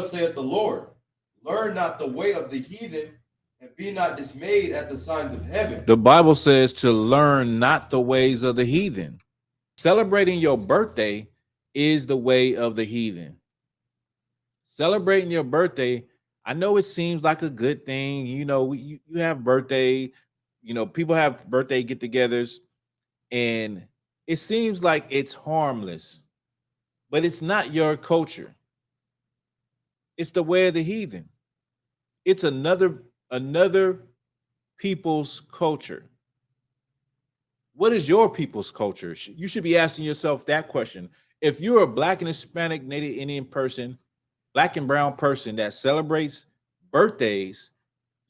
thus saith the Lord, learn not the way of the heathen, and be not dismayed at the signs of heaven. The Bible says to learn not the ways of the heathen. Celebrating your birthday is the way of the heathen. Celebrating your birthday, I know it seems like a good thing. You know, you have birthday, you know, people have birthday get-togethers, and it seems like it's harmless, but it's not your culture. It's the way of the heathen. It's another people's culture. What is your people's culture? You should be asking yourself that question. If you're a Black and Hispanic Native Indian person, Black and brown person that celebrates birthdays,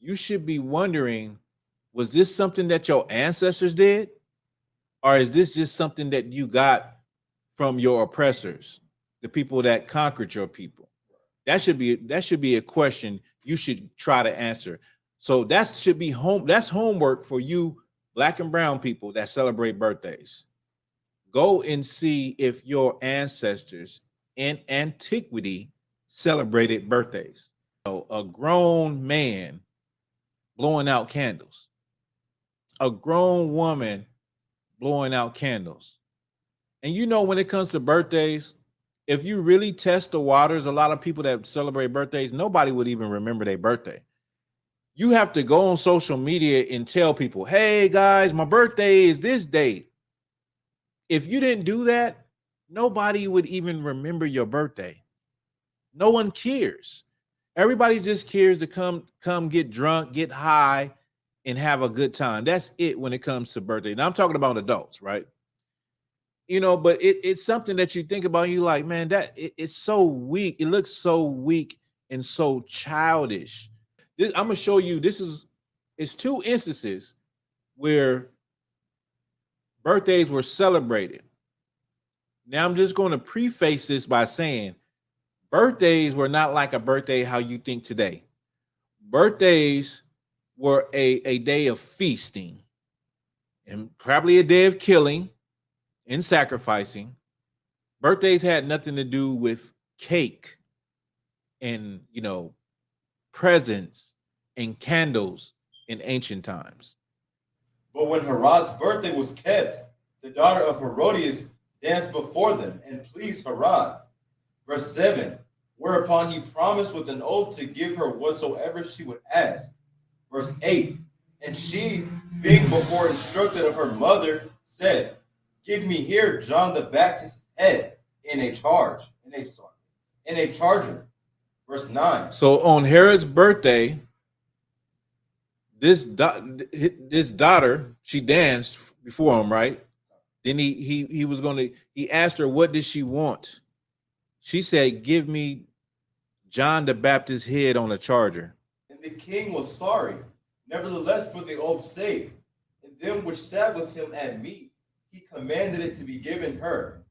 you should be wondering, was this something that your ancestors did? Or is this just something that you got from your oppressors, the people that conquered your people? That should be a question you should try to answer. So that should be that's homework for you Black and brown people that celebrate birthdays. Go and see if your ancestors in antiquity celebrated birthdays. A grown man blowing out candles, a grown woman blowing out candles. And you know, when it comes to birthdays, if you really test the waters, a lot of people that celebrate birthdays, nobody would even remember their birthday. You have to go on social media and tell people, hey guys, my birthday is this date. If you didn't do that, nobody would even remember your birthday. No one cares. Everybody just cares to come get drunk, get high, and have a good time. That's it when it comes to birthday. Now I'm talking about adults, right? You know, but it's something that you think about. You like, man, it's so weak. It looks so weak and so childish. I'm gonna show you. It's two instances where birthdays were celebrated. Now I'm just going to preface this by saying birthdays were not like a birthday how you think today. Birthdays were a day of feasting and probably a day of killing and sacrificing. Birthdays had nothing to do with cake and, you know, presents and candles in ancient times. But when Herod's birthday was kept, the daughter of Herodias danced before them and pleased Herod. Verse 7, whereupon he promised with an oath to give her whatsoever she would ask. Verse 8, and she, being before instructed of her mother, said, give me here John the Baptist's head in a charger. Verse 9. So on Herod's birthday, this daughter, she danced before him, right? Then he asked her, what did she want? She said, give me John the Baptist's head on a charger. And the king was sorry, nevertheless for the oath's sake, and them which sat with him at meat, he commanded it to be given her.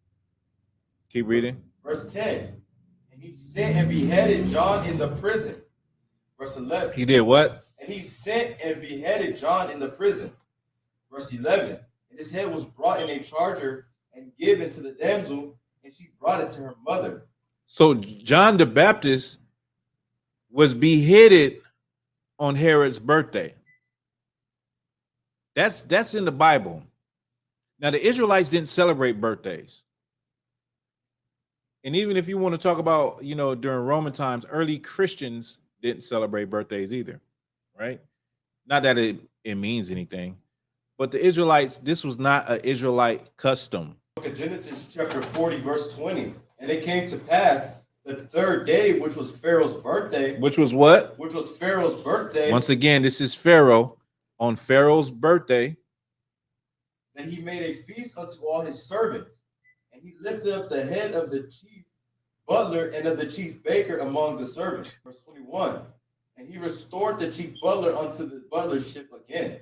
Keep reading. Verse 10, and he sent and beheaded John in the prison. Verse 11. He did what? And he sent and beheaded John in the prison. Verse 11, and his head was brought in a charger and given to the damsel, and she brought it to her mother. So John the Baptist was beheaded on Herod's birthday. That's in the Bible. Now, the Israelites didn't celebrate birthdays. And even if you want to talk about, you know, during Roman times, early Christians didn't celebrate birthdays either, right? Not that it means anything, but the Israelites, this was not an Israelite custom. Look at Genesis chapter 40, verse 20. And it came to pass the third day, which was Pharaoh's birthday. Which was what? Which was Pharaoh's birthday. Once again, this is Pharaoh on Pharaoh's birthday. Then he made a feast unto all his servants, and he lifted up the head of the chief butler and of the chief baker among the servants. Verse 21. And he restored the chief butler unto the butlership again,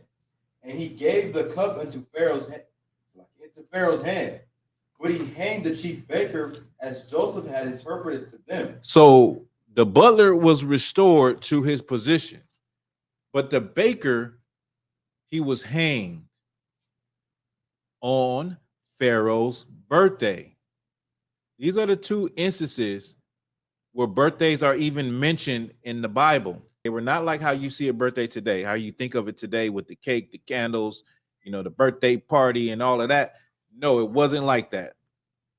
and he gave the cup into Pharaoh's hand. But he hanged the chief baker as Joseph had interpreted to them. So the butler was restored to his position, but the baker, he was hanged on Pharaoh's birthday. These are the two instances where birthdays are even mentioned in the Bible. They were not like how you see a birthday today, how you think of it today with the cake, the candles, the birthday party and all of that. No, it wasn't like that.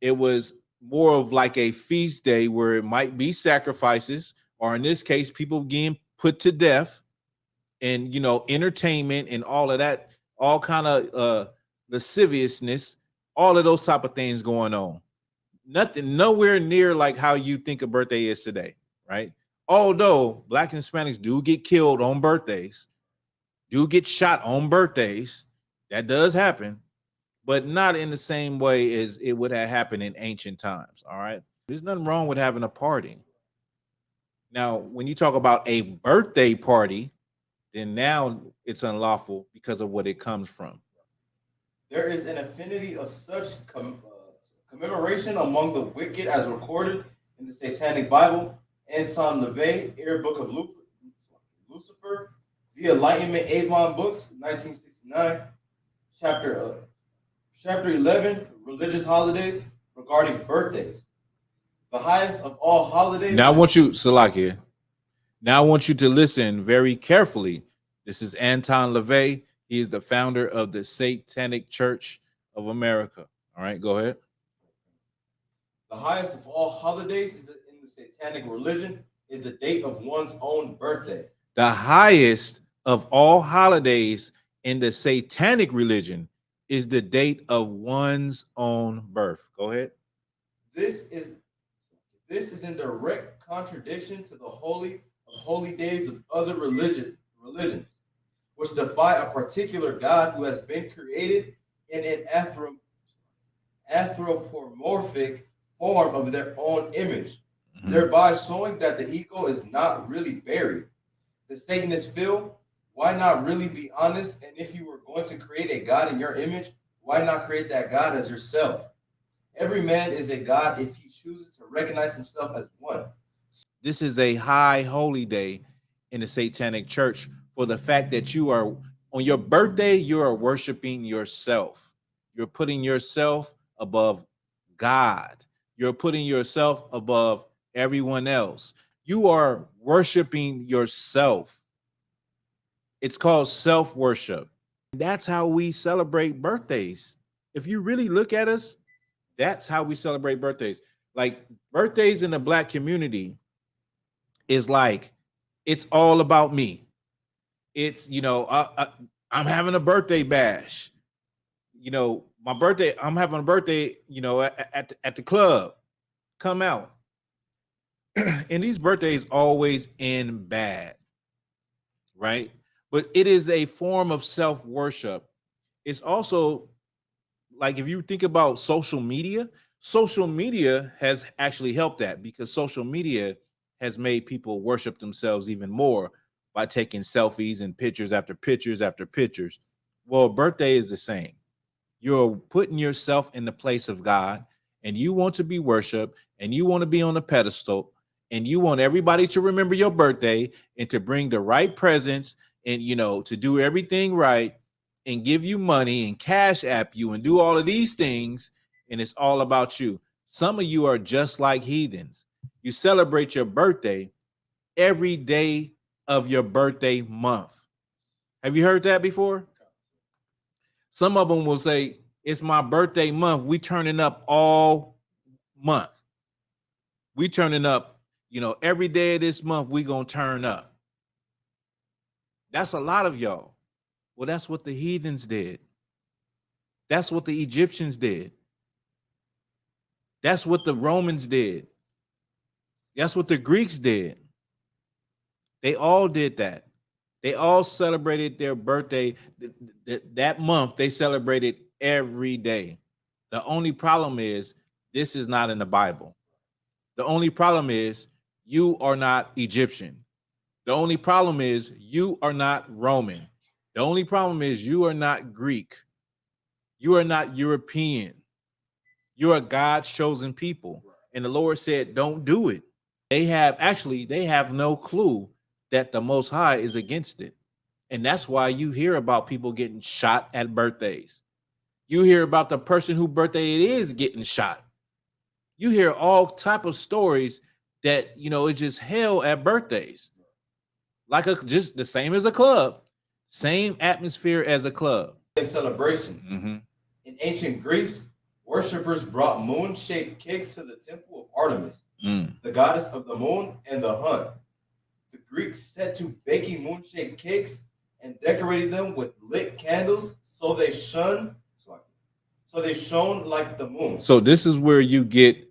It was more of like a feast day where it might be sacrifices, or in this case, people getting put to death, and entertainment and all of that, all kind of lasciviousness, all of those type of things going on. Nothing, nowhere near like how you think a birthday is today, right? Although Black and Hispanics do get killed on birthdays, do get shot on birthdays, that does happen, but not in the same way as it would have happened in ancient times. All right. There's nothing wrong with having a party. Now, when you talk about a birthday party, then now it's unlawful because of what it comes from. There is an affinity of such commemoration among the wicked as recorded in the Satanic Bible, Anton LaVey, Air Book of Lucifer, The Enlightenment Avon Books, 1969, Chapter 11, Religious Holidays, regarding birthdays. The highest of all holidays. Now I want you, Salakia, now I want you to listen very carefully. This is Anton LaVey. He is the founder of the Satanic Church of America. All right, go ahead. The highest of all holidays in the Satanic religion is the date of one's own birthday. The highest of all holidays in the Satanic religion is the date of one's own birth. Go ahead. This is in direct contradiction to the holy of holy days of other religions, which defy a particular God who has been created in an anthropomorphic form of their own image, thereby showing that the ego is not really buried. The Satanists feel, why not really be honest? And if you were going to create a God in your image, why not create that God as yourself? Every man is a God if he chooses to recognize himself as one. This is a high holy day in the Satanic Church for the fact that you are, on your birthday, you are worshiping yourself. You're putting yourself above God. You're putting yourself above everyone else. You are worshiping yourself. It's called self-worship. That's how we celebrate birthdays. If you really look at us, that's how we celebrate birthdays. Like birthdays in the Black community is like, it's all about me. It's, I'm having a birthday bash. My birthday, I'm having a birthday, at the club. Come out. And these birthdays always end bad, right? But it is a form of self-worship. It's also like, if you think about social media has actually helped that, because social media has made people worship themselves even more by taking selfies and pictures after pictures after pictures. Well, birthday is the same. You're putting yourself in the place of God, and you want to be worshiped, and you want to be on a pedestal, and you want everybody to remember your birthday and to bring the right presents and, to do everything right and give you money and cash app you and do all of these things. And it's all about you. Some of you are just like heathens. You celebrate your birthday every day of your birthday month. Have you heard that before? Some of them will say, it's my birthday month. We turning up all month. We turning up, every day of this month, we gonna turn up. That's a lot of y'all. Well, that's what the heathens did. That's what the Egyptians did. That's what the Romans did. That's what the Greeks did. They all did that. They all celebrated their birthday. That month, they celebrated every day. The only problem is, this is not in the Bible. The only problem is, you are not Egyptian. The only problem is, you are not Roman. The only problem is, you are not Greek. You are not European. You are God's chosen people. And the Lord said, don't do it. They have no clue that the Most High is against it. And that's why you hear about people getting shot at birthdays. You hear about the person whose birthday it is getting shot. You hear all type of stories that is just held at birthdays, like just the same as a club, same atmosphere as a club. Celebrations. Mm-hmm. In ancient Greece, worshippers brought moon-shaped cakes to the temple of Artemis, the goddess of the moon and the hunt. The Greeks set to baking moon-shaped cakes and decorated them with lit candles so they shone like the moon. So this is where you get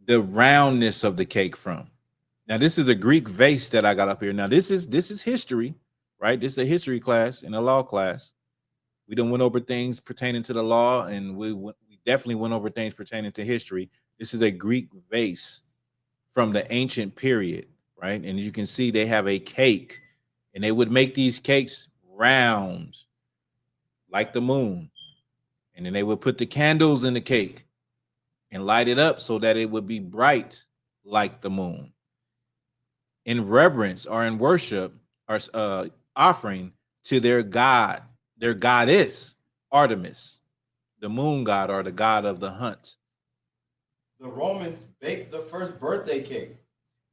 the roundness of the cake from. Now this is a Greek vase that I got up here. Now this is history, right? This is a history class and a law class. We done went over things pertaining to the law, and we definitely went over things pertaining to history. This is a Greek vase from the ancient period, right? And you can see they have a cake, and they would make these cakes round like the moon. And then they would put the candles in the cake and light it up so that it would be bright like the moon. In reverence or in worship or offering to their god, their goddess, Artemis, the moon god or the god of the hunt. The Romans baked the first birthday cake.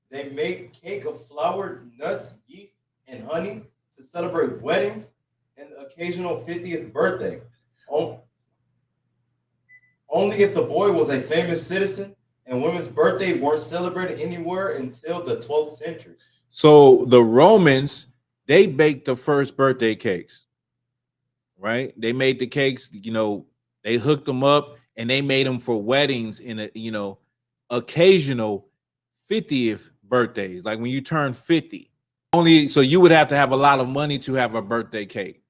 They made cake of flour, nuts, yeast, and honey to celebrate weddings and the occasional 50th birthday. Only if the boy was a famous citizen, and women's birthday weren't celebrated anywhere until the 12th century. So the Romans, they baked the first birthday cakes, right? They made the cakes, they hooked them up and they made them for weddings in a, occasional 50th birthdays, like when you turn 50. So you would have to have a lot of money to have a birthday cake.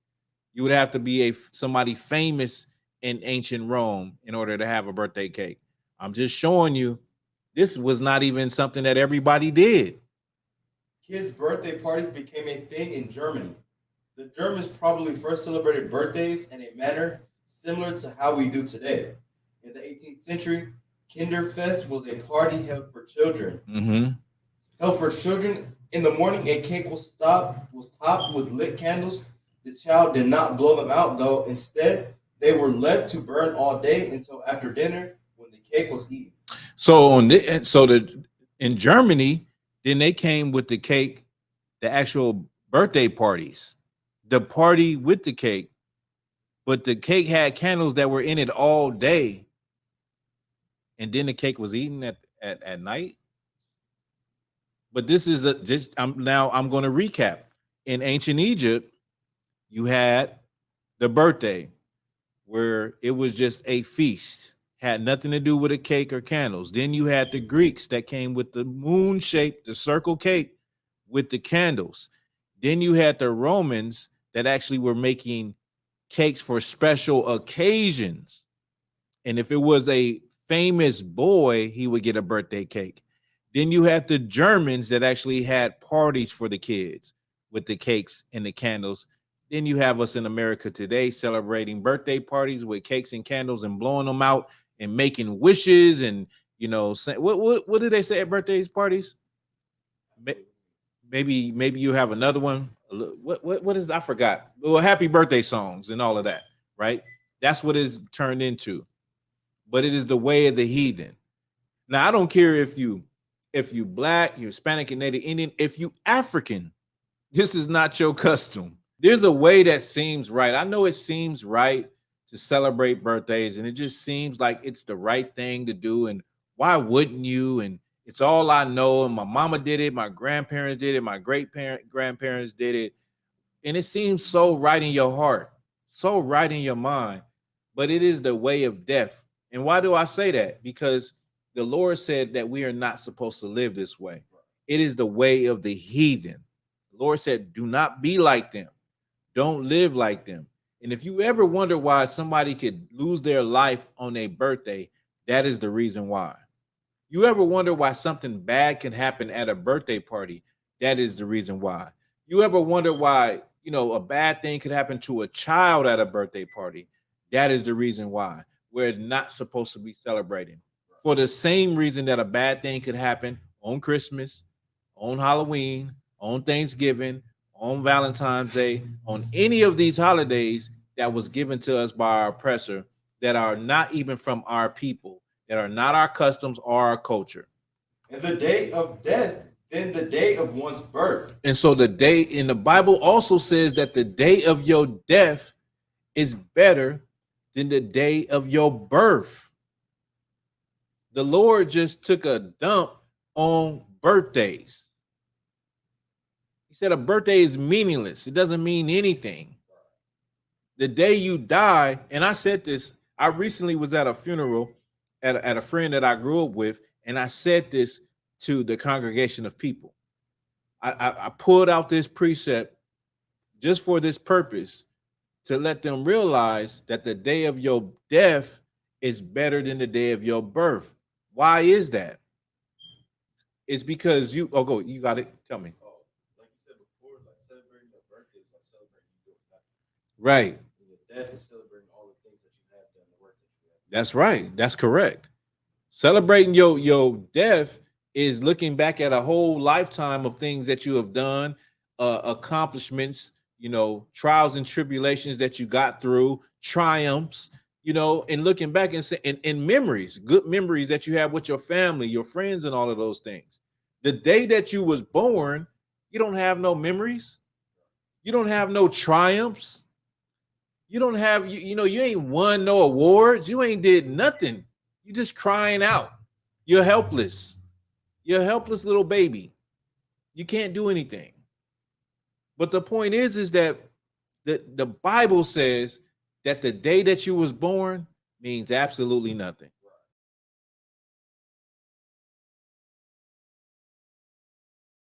You would have to be somebody famous in ancient Rome in order to have a birthday cake. I'm just showing you this was not even something that everybody did. Kids' birthday parties became a thing in Germany. The Germans probably first celebrated birthdays in a manner similar to how we do today. In the 18th century, Kinderfest was a party held for children. Held for children. In the morning, a cake was topped with lit candles. The child did not blow them out, though. Instead, they were left to burn all day until after dinner when the cake was eaten. So in Germany, then they came with the cake, the actual birthday parties, the party with the cake, but the cake had candles that were in it all day, and then the cake was eaten at night. But this is I'm going to recap. In ancient Egypt, you had the birthday where it was just a feast, had nothing to do with a cake or candles. Then you had the Greeks that came with the moon shape, the circle cake with the candles. Then you had the Romans that actually were making cakes for special occasions. And if it was a famous boy, he would get a birthday cake. Then you had the Germans that actually had parties for the kids with the cakes and the candles. Then you have us in America today celebrating birthday parties with cakes and candles and blowing them out and making wishes and what do they say at birthdays parties? Maybe you have another one. What is, I forgot. Well, happy birthday songs and all of that, right? That's what it's turned into. But it is the way of the heathen. Now I don't care if you black, you're Hispanic and Native Indian, if you African, this is not your custom. There's a way that seems right. I know it seems right to celebrate birthdays, and it just seems like it's the right thing to do. And why wouldn't you? And it's all I know. And my mama did it, my grandparents did it, my grandparents did it. And it seems so right in your heart, so right in your mind. But it is the way of death. And why do I say that? Because the Lord said that we are not supposed to live this way. It is the way of the heathen. The Lord said, do not be like them. Don't live like them. And if you ever wonder why somebody could lose their life on their birthday, that is the reason why. You ever wonder why something bad can happen at a birthday party? That is the reason why. You ever wonder why, a bad thing could happen to a child at a birthday party? That is the reason why. We're not supposed to be celebrating. For the same reason that a bad thing could happen on Christmas, on Halloween, on Thanksgiving, on Valentine's Day, on any of these holidays that was given to us by our oppressor that are not even from our people, that are not our customs or our culture. and the day of death than the day of one's birth. And so the day in the Bible also says that the day of your death is better than the day of your birth. The Lord just took a dump on birthdays. He said a birthday is meaningless. It doesn't mean anything. The day you die, and I said this, I recently was at a funeral at a friend that I grew up with, and I said this to the congregation of people. I pulled out this precept just for this purpose, to let them realize that the day of your death is better than the day of your birth. Why is that? It's because you got it. Tell me. Oh, like you said before, like celebrating your birthday is like celebrating you doing nothing. Right. And your death is celebrating all the things that you have done, the work that you have done. That's right. That's correct. Celebrating your death is looking back at a whole lifetime of things that you have done, accomplishments, trials and tribulations that you got through, triumphs, and looking back and in memories, good memories that you have with your family, your friends, and all of those things. The day that you was born, you don't have no memories. You don't have no triumphs. You don't have, you ain't won no awards. You ain't did nothing. You just crying out. You're helpless. You're a helpless little baby. You can't do anything. But the point is that the Bible says that the day that you was born means absolutely nothing.